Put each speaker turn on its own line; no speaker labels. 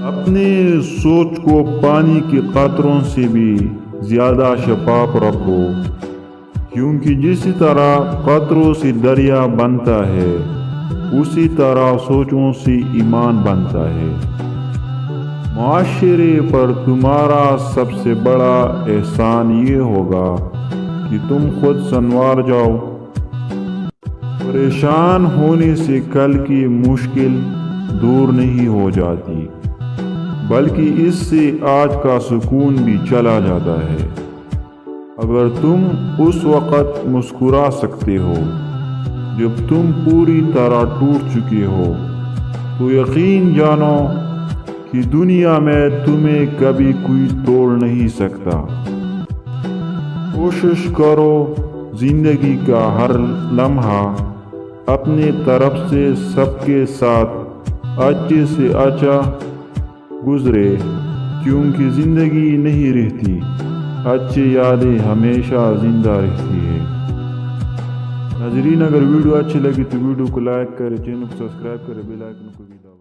اپنے سوچ کو پانی کے قطروں سے بھی زیادہ شفاف رکھو، کیونکہ جس طرح قطروں سے دریا بنتا ہے اسی طرح سوچوں سے ایمان بنتا ہے۔ معاشرے پر تمہارا سب سے بڑا احسان یہ ہوگا کہ تم خود سنوار جاؤ۔ پریشان ہونے سے کل کی مشکل دور نہیں ہو جاتی، بلکہ اس سے آج کا سکون بھی چلا جاتا ہے۔ اگر تم اس وقت مسکرا سکتے ہو جب تم پوری طرح ٹوٹ چکے ہو، تو یقین جانو کہ دنیا میں تمہیں کبھی کوئی توڑ نہیں سکتا۔ کوشش کرو زندگی کا ہر لمحہ اپنے طرف سے سب کے ساتھ اچھے سے اچھا گزرے، کیونکہ زندگی نہیں رہتی، اچھی یادیں ہمیشہ زندہ رہتی ہے۔ ناظرین، اگر ویڈیو اچھی لگی تو ویڈیو کو لائک کریں، چینل کو سبسکرائب کریں، بیل آئیکن کو بھی دبائیں۔